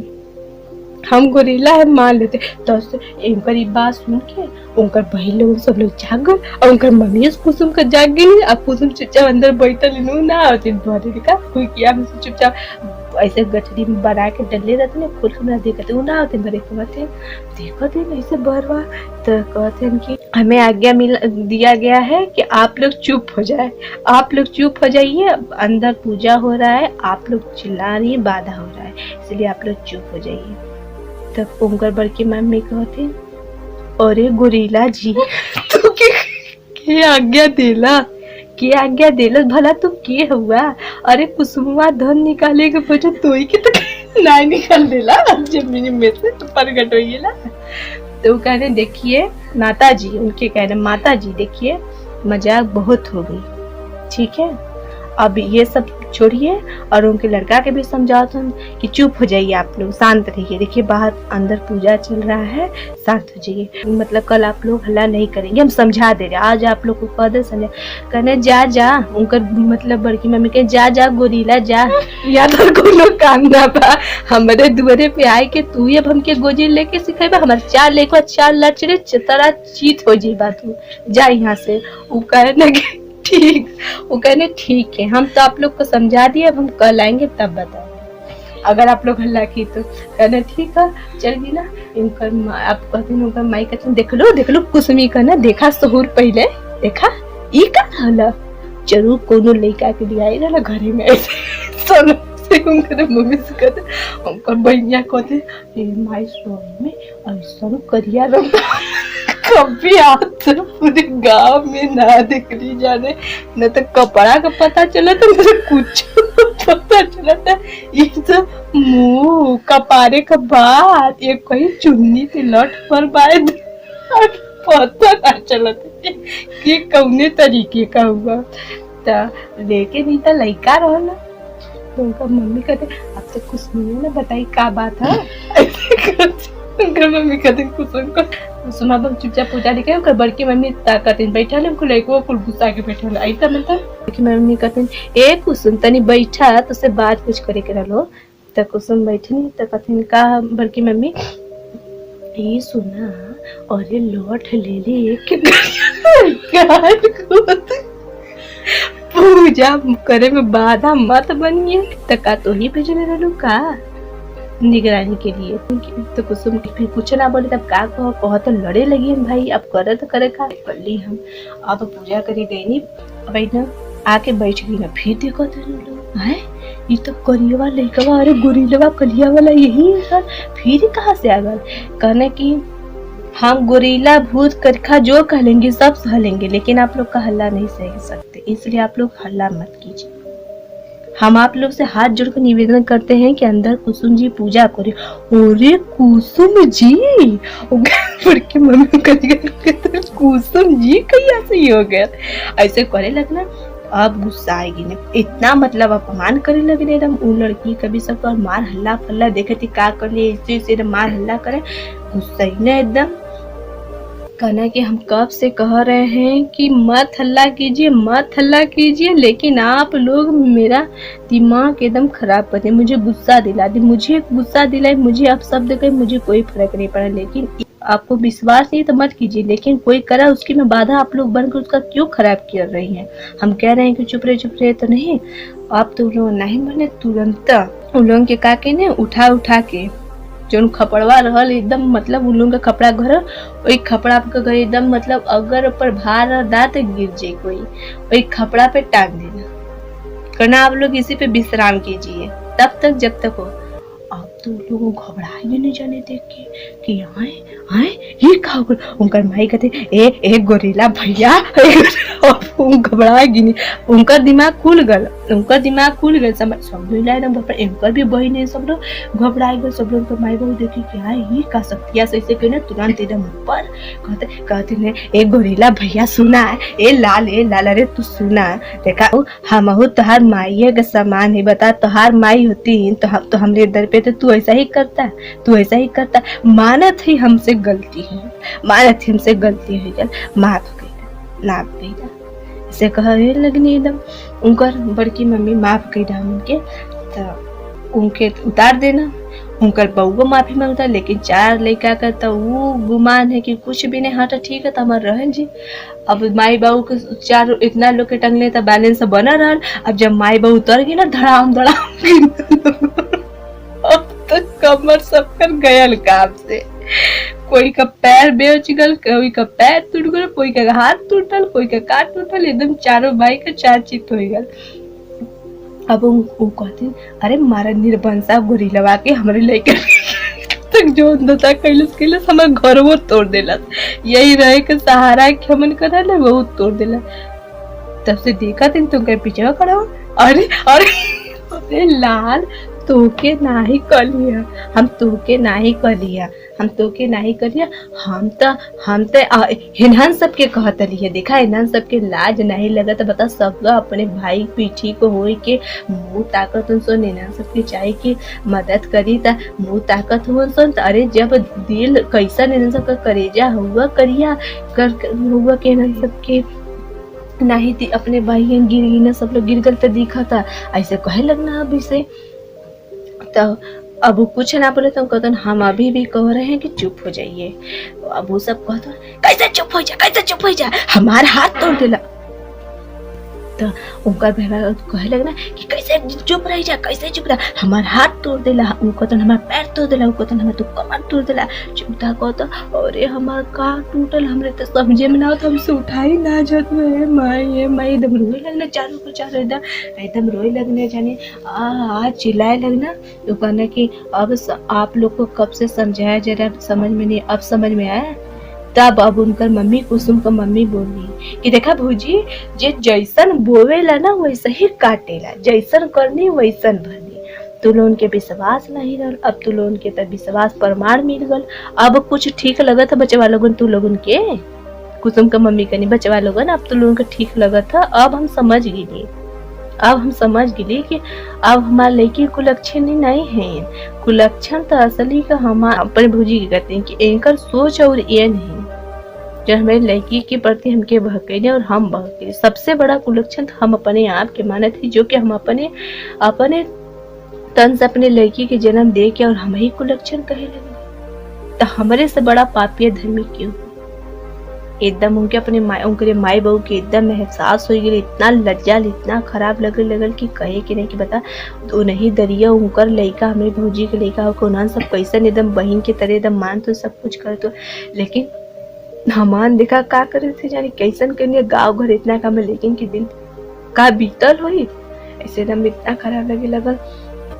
हम गोरीला है मान लेते। तो इनकर ये बात सुन के उनकर बहन लोग सब लोग जाग गए और उनकर मम्मी कुसुम का जाग गई। अब कुसुम चुपचाप अंदर बैठल ना होती का कोई किया चुपचाप ऐसे गठरी में बना के डले रहते ना, खोल के बना देखते वो ना होते बड़े कहते देखते ऐसे बरवा। तो कहते हैं कि हमें आज्ञा दिया गया है कि आप लोग चुप हो जाए, आप लोग चुप हो जाइए, अंदर पूजा हो रहा है, आप लोग चिल्ला रही है, बाधा हो रहा है, इसलिए आप लोग चुप हो जाइए। तब उनकर बड़की मम्मी कहते अरे गोरीला जी तू के आज्ञा देला, के आज्ञा देला भला तू के हुआ? अरे कुसुमा धन निकाले के बचा तो ही के तो ना निकाल देला जमीन में से तो प्रकट हो गेला। तो वो कहने देखिए माता जी, उनके कहने माता जी देखिए मजाक बहुत हो गई, ठीक है अब ये सब छोड़िए और उनके लड़का के भी समझाओ तुम कि चुप हो जाइए, आप लोग शांत रहिए, देखिए बाहर अंदर पूजा चल रहा है, शांत हो जाइए, मतलब कल आप लोग हल्ला नहीं करेंगे, हम समझा दे रहे, आज आप लोग को कह दे समझा। कहने जा जा, उनका मतलब बड़की मम्मी के जा जा गोरीला जा, या तो कोनो काम ना बा, हमारे दुआरे पे आए के तू अब हमके गोजी लेके सिखेबा, हमारे चार लेको चार लचरे तरह चीत हो जाइबा, तू जा यहाँ से। वो कहने ठीक, वो कहने ठीक है हम तो आप लोग को समझा दिए, अब हम कल आएंगे तब बताएंगे अगर आप लोग हल्ला की तो। कहना ठीक है चल गई ना। इनकर आप कहते हैं उनका माई कहते देख लो कुसुमी का ना देखा सहूर पहले देखा ई का हल्ला जरूर कोनो लड़का के लिए आई ना घरे में ऐसे सोनो से उनकर मम्मी से कहते उनकर बहनिया कहते माई सोने में ऐसा करिया रंग कभी आज पूरे गांव में ना दिखली जाने, न तो कपड़ा का पता चला था मुझे कुछ पता चला था, ये तो मुंह कपारे का बात ये कहीं चुन्नी से लट पर बाय पता ना चला था कि कौने तरीके का हुआ। तो लेके नहीं था लड़का रहा ना, तो उनका मम्मी कहते अब तो कुछ नहीं ना बताई का बात है उनका मम्मी कहते कुसुम अब चुपचाप पूजा दिखे उनका बड़की मम्मी ताकत बैठा ले उनको लड़को कुल गुस्सा के बैठा ले ऐसा मतलब बड़की मम्मी कहते ए कुसुम तनी बैठा तो से बात कुछ करे के रहो। तो कुसुम बैठनी तो कहते का बड़की मम्मी ये सुना और ये लौट ले ले पूजा करे में बाधा मत बनिए। तो का तो ही भेजने रहलू का निगरानी के लिए। तो कुसुम फिर कुछ ना बोले तब का कह तो लड़े लगी हम भाई अब करे तो करे का कर ली हम। अब पूजा करी गई अब ना आके बैठ गई ना, फिर देखो तो है ये तो करिया लड़का अरे गोरीलवा कलिया वाला यही है फिर कहाँ से आ गल। कहने की हम गोरीला भूत करखा जो कह लेंगे सब सह लेंगे, लेकिन आप लोग का हल्ला नहीं सह सकते, इसलिए आप लोग हल्ला मत कीजिए। हम आप लोग से हाथ जोड़कर निवेदन करते हैं कि अंदर कुसुम जी पूजा करे। अरे कुसुम जी बड़की मम्मी कुसुम जी कैसे सही हो गया ऐसे करे लगना। अब गुस्सा आएगी ना, इतना मतलब अपमान करे लगे एकदम। वो लड़की कभी सब और मार हल्ला फल्ला देखे थी का कर लिए ऐसे मार हल्ला करे, गुस्सा ही ना एकदम। कहना कि हम कब से कह रहे हैं कि मत हल्ला कीजिए मत हल्ला कीजिए, लेकिन आप लोग मेरा दिमाग एकदम खराब कर दिए, मुझे गुस्सा दिला दी, मुझे गुस्सा दिलाए, मुझे आप शब्द कहे मुझे कोई फर्क नहीं पड़ा। लेकिन आपको विश्वास नहीं तो मत कीजिए, लेकिन कोई करा उसकी मैं बाधा आप लोग बनकर उसका क्यों खराब कर रही हैं। हम कह रहे हैं कि चुप रहे तो नहीं, आप तो लोग नहीं बने तुरंत उन लोगों के काके ने उठा के जो खपड़वा रहल एकदम मतलब उन लोगों का कपड़ा घर वही कपड़ा पे घर एकदम मतलब अगर ऊपर भार दांत गिर जाए कोई वही कपड़ा पे टांग देना। करना आप लोग इसी पे विश्राम कीजिए तब तक जब तक हो। अब तो लोग घबराए भी नहीं जाने देख के कि आए आए ये का हो गल। उनकर माई कहते ए गोरिल्ला भैया घबराए गिनी। उनका दिमाग खुल गल समझ सब लोग एकदम घबरा। इनकर भी बहन है, सब लोग घबराए गए। सब लोग तो माई बहू देखी कि हाँ ये का सत्या से ऐसे कहने तुरंत एकदम ऊपर कहते ने ए गोरिल्ला भैया सुना ए लाल अरे तू सुना देखा हम तोहार माई के समान है। बता तोहार माई होती तो हमरे दर पे तो तू ऐसा ही करता। मानत ही हमसे गलती है गल माफ कईदा ऐसे कहे लगनी एकदम। उनकर बड़की मम्मी माफ कईदा उनके तो उनके उतार देना। उनकर बउआ माफी मांगता, लेकिन 4 लड़का का तो वो गुमान है कि कुछ भी नहीं हटा। ठीक है तो हमार रहन जी। अब माई बाबू के 4 इतना लोग के टंगले तो बैलेंस बना रहल। अब जब माई बाबू उतर गई ना धड़ाम अब तो कमर सब कर गयल काम से। कोई का पैर बेच गल, कोई का पैर टूट गल, कोई का हाथ टूटल, कोई का काट टूटल। एकदम चारों भाई का 4 चित हो गल। अब वो कहती अरे मारा निर्बंसा गोरिल्ला के हमारे लेकर तक जो नता कैलस हमारे घर वो तोड़ देला। यही रहे के सहारा के हमन करा ना वो तोड़ देला। तब से देखा तुम कहीं पीछे खड़ा हो। अरे लाल तोके नाही कलिया हम तोके नाही कलिया हम तो हिनहन सबके कहत लिया। देखा हिनहन सबके लाज नहीं लगत। बता सब अपने भाई पीठी को होई के मुंह ताकत सुन। हिनहन सबके चाहे कि मदद करी ता मुंह ताकत हो सुन। अरे जब दिल कैसा हिनहन सबका करेजा हुआ करिया हुआ के हिनहन सबके नहीं थी अपने भाई गिर ना सब लोग गिर गल तो दिखा था ऐसे कहे लगना। अब इसे तो अब वो कुछ ना बोले तो कहते हम अभी भी कह रहे हैं कि चुप हो जाइए। अब वो सब कहते कैसे चुप हो जा हमार हाथ तोड़ देला। तो उनका व्यवहार कहे लगना कि कैसे चुप रह हमार हाथ तोड़ देला। उनको तो हमार पैर तोड़ देला, उनको तो हमार तो कमर तोड़ देला। चुपता कहता अरे हमार का टूटल हमरे तो समझे में ना तो हमसे उठाई ना जात में माई एकदम रोए लगना। चारों को चारों एकदम रोए लगने जाने आ चिल्लाए लगना। तो कहना कि अब आप लोग को कब से समझाया जरा समझ में नहीं, अब समझ में आया। तब अब उनकर मम्मी कुसुम का मम्मी बोली कि देखा भौजी जे जैसन बोवेला ना वैसे ही काटेला, जैसन करनी वैसन भरनी। तू लोगन के विश्वास नहीं रहल, अब तू लोगन के तब विश्वास प्रमाण मिल गल। अब कुछ ठीक लगत है बचवा लोगन तू लोगन के। कुसुम का मम्मी कनी बचवा लोगन अब तू लोगन के ठीक लगत है। अब हम समझ गेली कि अब हमारे लड़की कुलक्षण नहीं है। कुलक्षण तो असली का हम अपने भौजी के कहते हैं कि इनकर सोच और ये नहीं जो हमारे लड़की के प्रति हमके बहकेले और हम बहकेले। सबसे बड़ा कुलक्षण तो हम अपने आप के मानत ही, जो कि हम अपने तन से अपने लड़की के जन्म दे के और हम ही कुलक्षण कहे लगे। तो हमारे से बड़ा पापी धर्मी क्यों? एकदम उनके अपने माई बहू के एकदम एहसास हो गई। इतना लज्जल इतना खराब लगल कि कहे कि नहीं कि बता तो नहीं दरिया उनकर लड़का हमारे भौजी के लड़का को ना सब कैसन एकदम बहन के तरह एकदम मान तो सब कुछ कर तो। लेकिन हमान देखा का करे थे जाने कैसन करने गाँव घर इतना काम। लेकिन कि दिन का बीतल हुई ऐसे एकदम इतना खराब लगे लगल।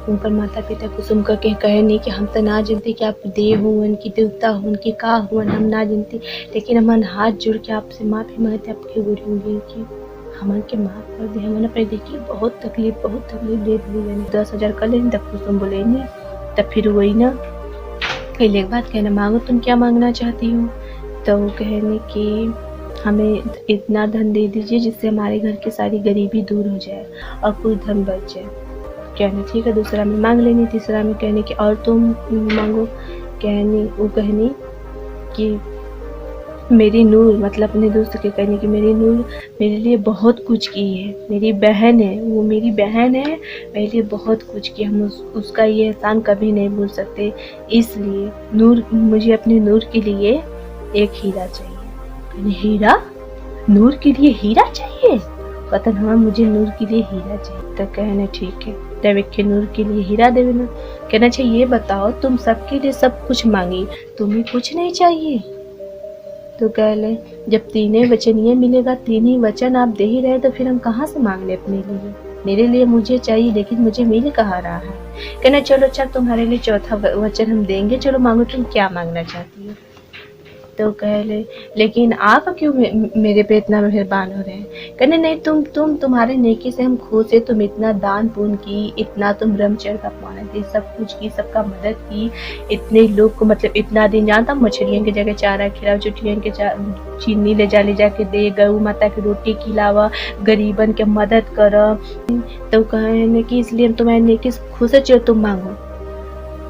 उनकर माता पिता कुसुम का कहे नहीं कि हम तो ना जानते कि आप देव हुन की देवता हुन की का हुन, हम ना जानते। लेकिन हमारे हाथ जोड़ के आपसे माफी मांगते आपके गुरु होंगे कि हमारे के माफ कर दे। हमने पर देखिए बहुत तकलीफ दे दी। 10,000 कर लेनी तब कुसुम बोले नहीं। तब फिर वही ना पहले एक बात कहना मांगो तुम क्या मांगना चाहती हो। तो वो कहने कि हमें इतना धन दे दीजिए जिससे हमारे घर की सारी गरीबी दूर हो जाए और कोई धन बच जाए। कहने ठीक है। दूसरा में मांग लेनी। तीसरा में कहने कि और तुम मांगो। वो कहनी कि मेरी नूर मतलब अपने दोस्त के कहने की मेरी नूर मेरे लिए बहुत कुछ की है। मेरी बहन है, वो मेरी बहन है, मेरे लिए बहुत कुछ की। हम उसका ये एहसान कभी नहीं भूल सकते। इसलिए नूर मुझे अपने नूर के लिए एक हीरा चाहिए। हीरा? नूर के लिए हीरा चाहिए? कहता हाँ मुझे नूर के लिए हीरा चाहिए। तो कहने ठीक है तब के नूर के लिए हीरा देवे ना। कहना चाहिए ये बताओ तुम सबके लिए सब कुछ मांगी तुम्हें कुछ नहीं चाहिए। तो कह ले जब 3 वचन ये मिलेगा 3 ही वचन आप दे ही रहे तो फिर हम कहाँ से मांग ले अपने लिए। मेरे लिए मुझे चाहिए, लेकिन मुझे मिल कहाँ रहा है। कहना चलो अच्छा तुम्हारे लिए चौथा वचन हम देंगे, चलो मांगो तुम क्या मांगना चाहती हो। तो कह ले लेकिन आप क्यों मेरे पे इतना मेहरबान हो रहे हैं। कहने नहीं तुम्हारे नेकी से हम खुश है, तुम इतना दान पुण्य की, इतना तुम ब्रह्मचर्य का पालन दी, सब कुछ की, सबका मदद की, इतने लोग को मतलब इतना दिन जानता मछलियों की जगह चारा खिलाओ, चुटियों के चीनी ले जा के दे, गऊ माता की रोटी खिलावा, गरीबन के मदद कर। तो कहने की इसलिए हम तुम्हारे नेकी से खुश है, चलो तुम मांगो।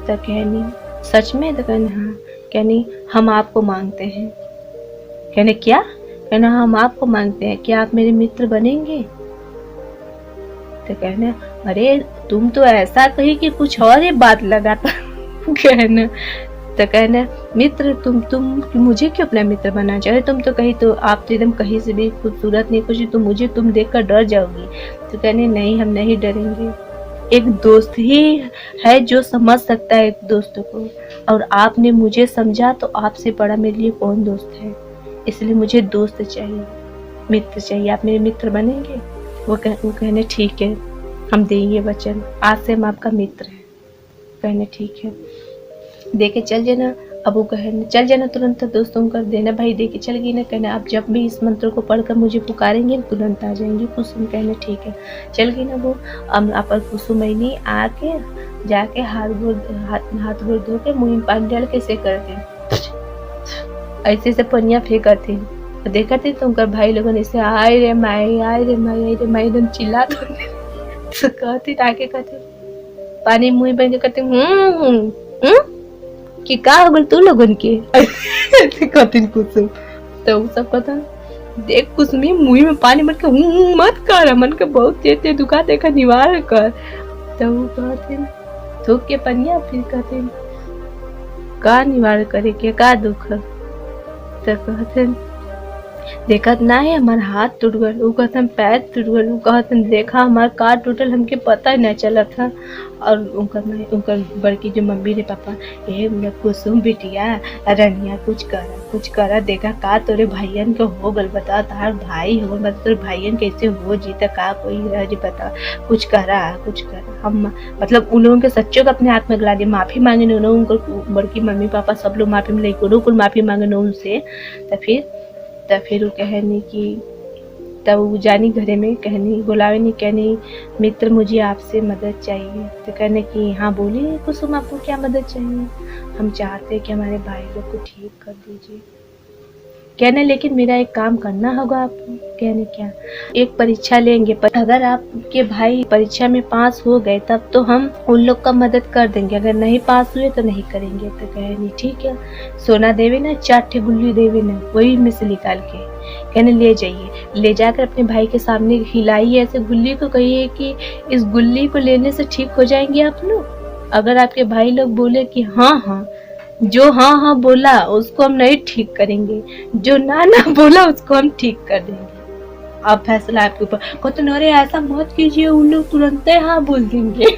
तो कहनी सच में। तो कहने हाँ। कहनी हम आपको मांगते हैं। कहने क्या। कहना हम आपको मांगते हैं, क्या आप मेरे मित्र बनेंगे। तो कहना अरे तुम तो ऐसा कही कि कुछ और ही बात लगाता। कहना तो कहना मित्र तुम मुझे क्यों अपना मित्र बनाना चाहे, तुम तो कहीं तो आप तो एकदम कहीं से भी खूबसूरत नहीं, कुछ तो मुझे तुम देखकर डर जाओगी। तो कहने नहीं हम नहीं डरेंगे, एक दोस्त ही है जो समझ सकता है एक दोस्त को, और आपने मुझे समझा तो आपसे बड़ा मेरे लिए कौन दोस्त है, इसलिए मुझे दोस्त चाहिए, मित्र चाहिए, आप मेरे मित्र बनेंगे। वो कहने ठीक है हम देंगे वचन, आज से हम आपका मित्र हैं। कहने ठीक है देके चल जाना। अब वो कहने चल जाना तुरंत दोस्तों कर देना भाई, देके चल गई ना। कहना आप जब भी इस मंत्र को पढ़कर मुझे पुकारेंगे तुरंत आ जाएंगे। कुसुम कहने ठीक है चल गई ना। वो अपर कुसुमैनी आके जाके हाथ गोड़ धो के मुँह पानी डाल के से करते ऐसे से पनिया फेंक करते देखा थे तो उनका भाई लोगों ने ऐसे आए रे माई आए रे माई आए रे माई एकदम चिल्ला तो कहते आके कहते पानी मुँह बन के कहते कि का हो गल तू लोगन के कहती कुसुम। तो सब कहता देख कुसुमी मुँह में पानी मत के मत कर, मन के बहुत तेज दुखा देखा निवार कर। तो वो कहते थूक के पनिया फिर कहते का निवार करे के का दुख। तो कहते देखत ना है हमार हाथ टूट गल, वो कहते पैर टूट गल, वो कहते देखा हमार कार टूटल हमके पता नहीं चला था। और उनका बड़की जो मम्मी रे पापा ए कुसुम बिटिया रनिया कुछ करा देखा का तोरे भाईयन के हो गल, बता तार भाई हो गल, तोरे भाईयन कैसे हो जीता का कोई रह जी बता कुछ करा। हम मतलब उन लोगों के सच्चों को अपने हाथ में गला दिया, माफी मांगे न उनको बड़की मम्मी पापा सब लोग माफी मिले को माफी मांगे न उनसे। तो फिर वो कहनी कि तब वो जानी घरे में कहनी बुलावे नहीं, कहनी मित्र मुझे आपसे मदद चाहिए। तो कहने कि हाँ बोलिए कुसुम आपको क्या मदद चाहिए। हम चाहते हैं कि हमारे भाई लोग को ठीक कर दीजिए। कहने लेकिन मेरा एक काम करना होगा आपको। कहने क्या। एक परीक्षा लेंगे, पर अगर आपके भाई परीक्षा में पास हो गए तब तो हम उन लोग का मदद कर देंगे, अगर नहीं पास हुए तो नहीं करेंगे। तो कहनी ठीक है सोना देवे ना 4 गुल्ली देवे ना, वही में से निकाल के कहने ले जाइए, ले जाकर अपने भाई के सामने हिलाइए ऐसे गुल्ली को, कहिए कि इस गुल्ली को लेने से ठीक हो जाएंगे आप लोग। अगर आपके भाई लोग बोले कि हाँ जो हाँ बोला उसको हम नहीं ठीक करेंगे, जो ना बोला उसको हम ठीक कर देंगे। अब फैसला आपके ऊपर। कहते अरे ऐसा मत कीजिए, उन लोग तुरंत हाँ बोल देंगे।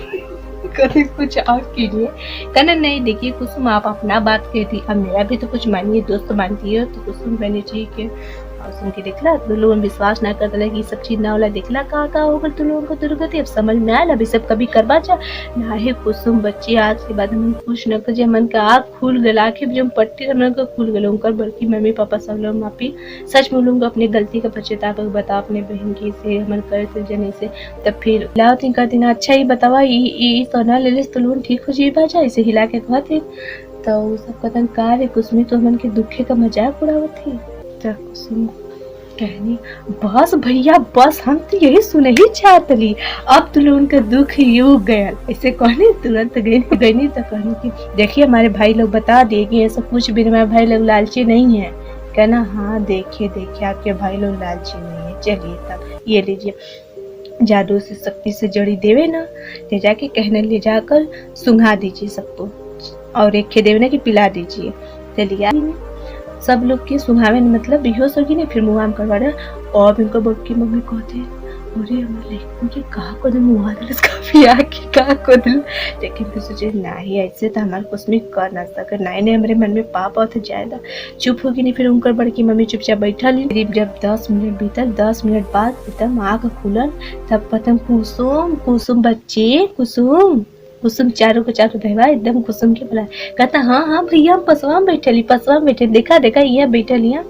कभी कुछ और कीजिए। कहना नहीं देखिए कुसुम आप अपना बात कहती, अब मेरा भी तो कुछ मानिए, दोस्त मानती है। तो कुसुम कहनी ठीक है। और सुन के देखला तो लोगों विश्वास ना करते कि सब चीज ना होला, देखला का होगा तो लोगों को दुर्गति अब समझ में आया। अभी सब कभी करवा जा ना है कुसुम बच्ची, आज के बाद हम खुश न कर मन का आँख खुल गया, आखिर जो पट्टी हम को खुल गए। उनकर बल्कि मम्मी पापा सब लोग माफी सच में लोग अपनी गलती का पश्चाताप बता अपने बहन की से मन करे थे जने से। तब फिर लाती कर दिन अच्छा ही बतावा सोना ले ले तो लोग ठीक हो जाए बाजा इसे हिला के कहते। तो सब कथन कार्य कुसुमी तो मन के दुखे का मजाक उड़ावत थी। तो कुसुम कहनी बस भैया बस हम तो यही सुने ही चाहतली, अब तो लोगों का दुख यू गया। ऐसे कहनी तुरंत गई तो कहनी कि देखिए हमारे भाई लोग बता दिए कि ऐसा कुछ भी हमारे भाई लोग लालची नहीं है। कहना हाँ देखिए आपके भाई लोग लालची नहीं है। चलिए तब ये लीजिए जादू से शक्ति से जड़ी देवे ना, ले जाके कहने ले जाकर सुंघा दीजिए सबको, और एक खे देवे ना कि पिला दीजिए। चलिए सब लोग के सुंघावे मतलब बेहोश होगी नहीं, फिर मुँह करवा रहे। और इनको बड़की मम्मी कहते अरे मुझे कहा को दिल मुहा दिल काफी आके कहा को दिल, लेकिन फिर सोचे नहीं ऐसे तो हमारे कुछ में कर ना सके, नहीं हमारे मन में पाप हो तो जाएगा। चुप होगी नहीं, फिर उनकर बड़की मम्मी चुपचाप बैठा ली। करीब जब 10 मिनट बीतल, 10 मिनट बाद एकदम आँख खुलल, तब पतम कुसुम कुसुम बच्चे कुसुम कुसुम चारों को चारों दहवा एकदम कुसुम के बुलाए, कहता हाँ हाँ भैया हम पसवा में बैठे, देखा देखा ये बैठल यहाँ।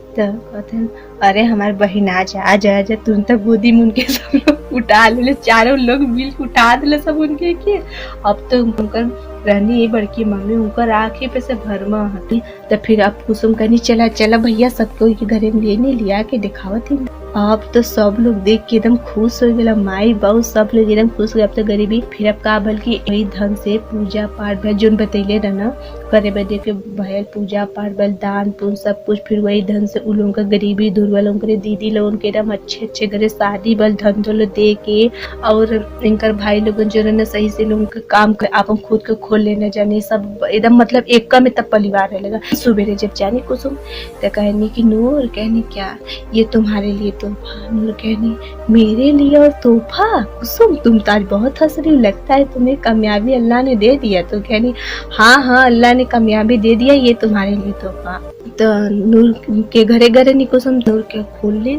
तो कहते हैं अरे हमारे बहन आ जा तुम तक गोदी में उनके सब लोग उठा ले, चारों लोग मिल उठा दिले सब उनके के। अब तो उनकर रहनी बड़की मम्मी उनकर आँखें पे से भरमा हटी। तो फिर अब कुसुम कहनी चला भैया सबको घरे लेने लिया के दिखावा थी। अब तो सब लोग देख के एकदम खुश हो गया, माई बाबू सब लोग एकदम खुश हो गए। अब तो गरीबी फिर अब का बल्कि यही ढंग से पूजा पाठ भैल जो बतैले रहना करे बदे के भैल, पूजा पाठ भैल, दान पुण्य सब कुछ। फिर वही ढंग से उन लोगों का गरीबी दूर वालों के दीदी लोगों के एकदम अच्छे घरे शादी भल धन दौलत दे के, और इनकर भाई लोग जो रहना सही से लोगों का काम कर आप खुद को खोल लेना जाने सब एकदम मतलब एक में तब परिवार रहेगा। सुबेरे जब जाने कुसुम तो कहनी कि नूर, कहनी क्या ये तुम्हारे लिए तोहफा। नूर कहनी मेरे लिए और तोहफा? कुसुम तुम तो आज बहुत हंस रही, लगता है तुम्हें कामयाबी अल्लाह ने दे दिया। तो कहनी हाँ अल्लाह ने कामयाबी दे दिया, ये तुम्हारे लिए तोहफा। तो नूर के घरे नहीं कुसुम, नूर के खोल ले,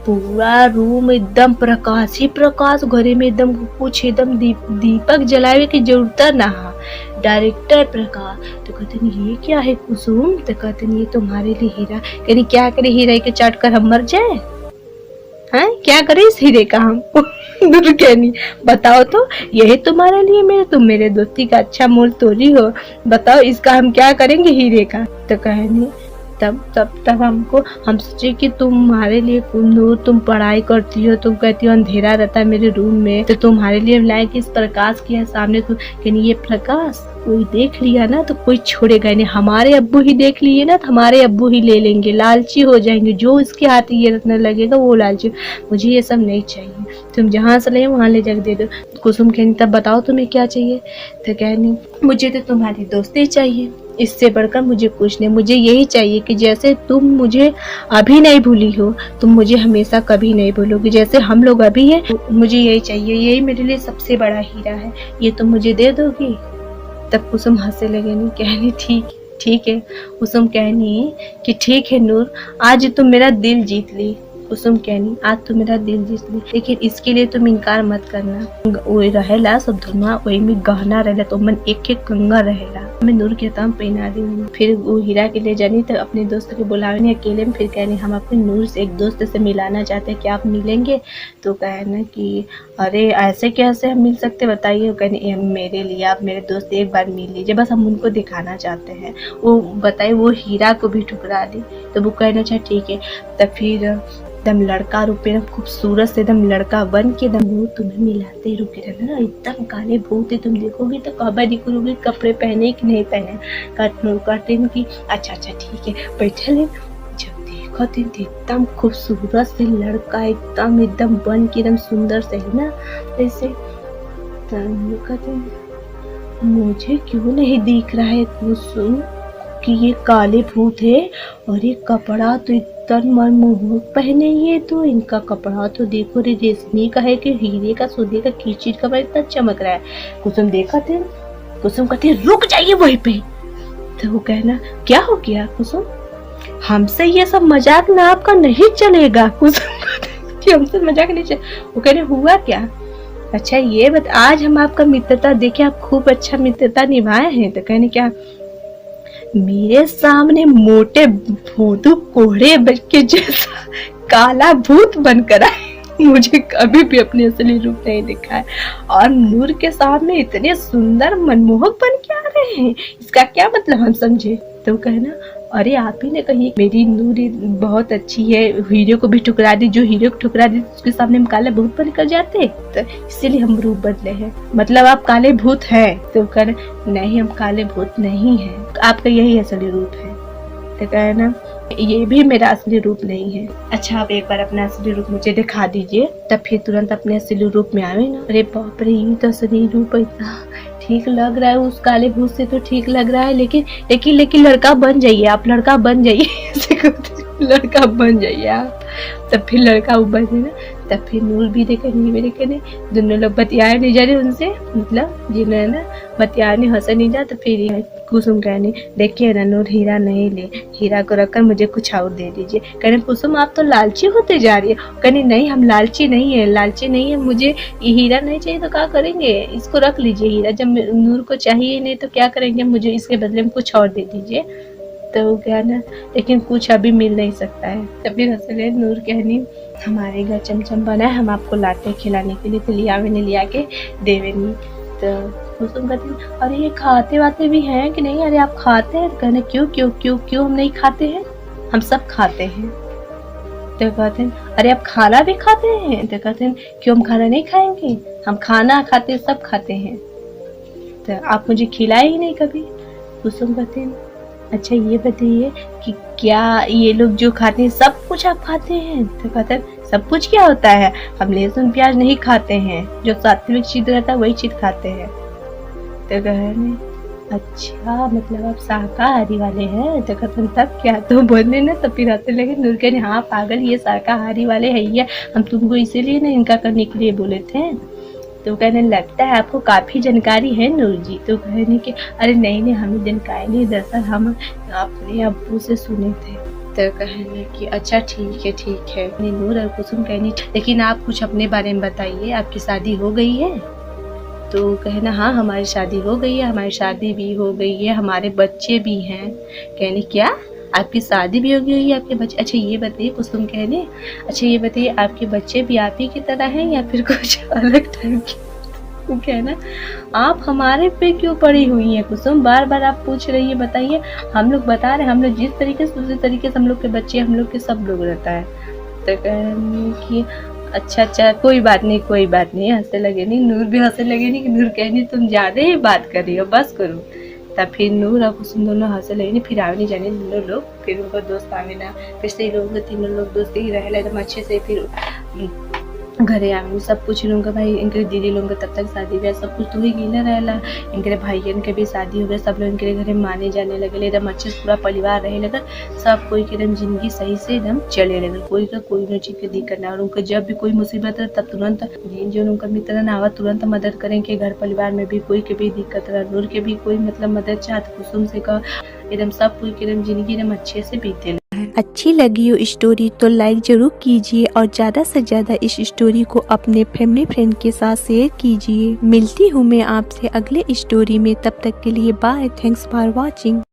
पूरा रूम एकदम प्रकाश ही प्रकाश, घरे में एकदम कुछ एकदम दीपक जलावे की जरूरत ना, डायरेक्टर प्रकाश। तो कहते नहीं ये क्या है कुसुम? तो कहते नहीं ये तुम्हारे लिए हीरा। कहनी क्या करे हीरा के चाट कर हम मर जाए? हैं क्या करे इस हीरे का हम? दूर कहनी बताओ तो, यही तुम्हारे लिए तुम मेरे दोस्ती का अच्छा मोल तोड़ी हो, बताओ इसका हम क्या करेंगे हीरे का? तो कहनी तब हम सोचे कि तुम्हारे लिए नूर तुम पढ़ाई करती हो, तुम कहती हो अंधेरा रहता है मेरे रूम में, तो तुम्हारे लिए लाए कि इस प्रकाश के सामने तुम कहनी ये प्रकाश कोई देख लिया ना तो कोई छोड़ेगा नहीं, हमारे अब्बू ही देख लिए ना तो हमारे अब्बू ही ले लेंगे, लालची हो जाएंगे, जो इसके हाथ ये रखने लगेगा वो लालची। मुझे ये सब नहीं चाहिए, तुम जहाँ से ले वहाँ ले जाकर दे दो। कुसुम कहनी तब बताओ तुम्हें क्या चाहिए? तो कहनी मुझे तो तुम्हारी दोस्ती चाहिए, इससे बढ़कर मुझे कुछ नहीं, मुझे यही चाहिए कि जैसे तुम मुझे अभी नहीं भूली हो तुम मुझे हमेशा कभी नहीं भूलोगी, जैसे हम लोग अभी हैं, मुझे यही चाहिए, यही मेरे लिए सबसे बड़ा हीरा है, ये तुम मुझे दे दोगी? तब कुसुम हंसने लगे, नहीं कहनी ठीक है। कुसुम कहनी कि ठीक है नूर, आज तुम मेरा दिल जीत ली। कुसुम कहनी आज तो मेरा दिल जीत ली, लेकिन इसके लिए तुम इनकार मत करना, वो रहेला सब धुआं वही में गहना रहेला तो मन एक कंगा रहेला। मैं नूर के तम पहना दी। फिर वो हीरा के ले जानी तो अपने दोस्त के बुलावे अकेले में, फिर कहनी हम अपने नूर से एक दोस्त से मिलाना चाहते हैं, क्या आप मिलेंगे? तो कहना कि अरे ऐसे कैसे हम मिल सकते बताइए? कहने मेरे लिए आप मेरे दोस्त एक बार मिल लीजिए, बस हम उनको दिखाना चाहते हैं। वो बताइए वो हीरा को भी ठुकरा दी। तो वो कहना अच्छा ठीक है। तब फिर एकदम लड़का रूप में खूबसूरत से एकदम लड़का बन के एकदम वो तुम्हें मिलाते रुके रहना, एकदम काले भूत है, तुम देखोगे तो कबर नहीं करोगे कपड़े पहने कि नहीं पहने। कहते हैं कि अच्छा ठीक है बैठे ले। जब देखो तो एकदम खूबसूरत से लड़का एकदम बन के एकदम सुंदर से है ना ऐसे। कहते मुझे क्यों नहीं दिख रहा है कुसुम कि ये काले भूत है, और ये कपड़ा तो इतना मनमोहक पहने, ये तो इनका कपड़ा तो देखो रे रेशमी का है कि हीरे का सोने का किस चीज का इतना चमक रहा है। कुसुम देखा थे, कुसुम कहते रुक जाइए वहीं पे। तो वो कहना क्या हो गया कुसुम, हमसे ये सब मजाक ना आपका नहीं चलेगा। कुसुम हमसे मजाक नहीं चलेगा। वो कहने हुआ क्या? अच्छा ये आज हम आपका मित्रता देखे, आप खूब अच्छा मित्रता निभाए हैं। तो कहने क्या मेरे सामने मोटे भोंदू कोहरे के जैसा काला भूत बनकर आए, मुझे कभी भी अपने असली रूप नहीं दिखा है, और नूर के सामने इतने सुंदर मनमोहक बन के आ रहे हैं, इसका क्या मतलब हम समझे? तो कहना अरे आप ही ने कही मेरी नूर बहुत अच्छी है, हीरो को भी ठुकरा दी, जो हीरो को ठुकरा दी उसके सामने हम काले भूत बन कर जाते, तो इसीलिए हम रूप बदले हैं, मतलब आप काले भूत हैं? तो कहना नहीं हम काले भूत नहीं हैं, आपका यही असली रूप है। तो कहना ये भी मेरा असली रूप नहीं है। अच्छा आप एक बार अपना असली रूप मुझे दिखा दीजिए। तब फिर तुरंत अपने असली रूप में आवे ना। अरे बाप रे ये तो असली रूप इतना ठीक लग रहा है, उस काले भूत से तो ठीक लग रहा है, लेकिन लड़का बन जाइए आप, लड़का बन जाइए लड़का बन जाइए आप। तब फिर लड़का वो बने ना। तब फिर नूर भी देखे नहीं भी देखे नहीं, दोनों लोग बतियाए नहीं जा रहे उनसे, मतलब जिन्हें ना बतियाए नहीं, हंसे नहीं जा। तो फिर कुसुम कहने देखिए ना नूर, हीरा नहीं ले, हीरा को रखकर मुझे कुछ और दे दीजिए। कहने कुसुम आप तो लालची होते जा रही है। कहने नहीं हम लालची नहीं है, लालची नहीं है, मुझे ये हीरा नहीं चाहिए तो क्या करेंगे, इसको रख लीजिए हीरा, जब नूर को चाहिए नहीं तो क्या करेंगे, मुझे इसके बदले में कुछ और दे दीजिए। तो वो क्या ना, लेकिन कुछ अभी मिल नहीं सकता है। तब फिर हंसले नूर कहनी हमारे घर चमचम बना है, हम आपको लाते हैं खिलाने के लिए, तो लिया मैंने लिया के देवे नहीं। तो कुसुम कहती अरे ये खाते वाते भी हैं कि नहीं, अरे आप खाते हैं? कहने क्यों क्यों क्यों क्यों हम नहीं खाते हैं, हम सब खाते हैं। तो कहते हैं अरे आप खाना भी खाते हैं? तो कहते हैं क्यों हम खाना नहीं खाएंगे, हम खाना खाते सब खाते हैं, तो आप मुझे खिलाए ही नहीं कभी। कुसुम कहते हैं अच्छा ये बताइए कि क्या ये लोग जो खाते हैं सब कुछ आप खाते हैं? तो कहते हैं सब कुछ क्या होता है, हम लहसुन प्याज नहीं खाते हैं, जो सात्विक चीज रहता है वही चीज खाते हैं। तो कहने अच्छा मतलब आप शाकाहारी वाले हैं? तो कहते हैं तब क्या, तो बोलने ना तब फिर आते लगे। नूर कहने हाँ पागल ये शाकाहारी वाले है ही है, हम तुमको इसीलिए ना इनका करने के लिए बोले थे। तो कहने लगता है आपको काफ़ी जानकारी है नूर जी। तो कहने कि अरे नहीं नहीं हमें जानकारी नहीं, दरअसल हम अपने अब्बू से सुने थे। तो कहने कि अच्छा ठीक है। नूर और कुसुम कहनी लेकिन आप कुछ अपने बारे में बताइए, आपकी शादी हो गई है? तो कहना हाँ हमारी शादी हो गई है, हमारी शादी भी हो गई है, हमारे बच्चे भी हैं। कहने क्या आपकी शादी भी होगी हुई है, आपके बच्चे? अच्छा ये बताइए कुसुम कहने अच्छा ये बताइए आपके बच्चे भी आप ही की तरह हैं या फिर कुछ अलग टाइप के? कहना आप हमारे पे क्यों पड़ी हुई हैं कुसुम, बार बार आप पूछ रही है, बताइए। हम लोग बता रहे हैं, हम लोग जिस तरीके से उसी तरीके से हम लोग के बच्चे, हम लोग के सब लोग रहता है। तो कहने की अच्छा कोई बात नहीं, हंसने लगे नहीं, नूर भी हंसने लगे नहीं कि नूर कहनी तुम ज़्यादा ही बात कर रही हो, बस करो। तब फिर नूर और कुसुम दोनों हंसे लगे, फिर आवे नहीं जाने दोनों लोग, फिर उनको दोस्त आवे ना, फिर से लोग तीनों लोग दोस्ती ही रहे एकदम अच्छे से। फिर घरे आवे सब कुछ लूँगा भाई, इनके दीदी लोग तब तक शादी ब्याह सब कुछ तो ही गिना रहेला, इनके भाइयन के भी शादी हो गए, सब लोग इनके घरे माने जाने लगे, एकदम अच्छे से पूरा परिवार रहे लगा, सब कोई के एकदम जिंदगी सही से एकदम चले लगे, कोई का कोई न चीज की दिक्कत ना। और उनका जब भी कोई मुसीबत है तब तुरंत जो उनका मित्र ना आवा तुरंत मदद करें कि घर परिवार में भी कोई के भी दिक्कत रहा, नूर के भी कोई मतलब मदद चाहत कुसुम से का, एकदम सब कोई के एकदम जिंदगी एकदम अच्छे से बीते।
अच्छी लगी हो स्टोरी तो लाइक जरूर कीजिए और ज़्यादा से ज़्यादा इस स्टोरी को अपने फैमिली फ्रेंड के साथ शेयर कीजिए। मिलती हूँ मैं आपसे अगले स्टोरी में, तब तक के लिए बाय, थैंक्स फॉर वॉचिंग।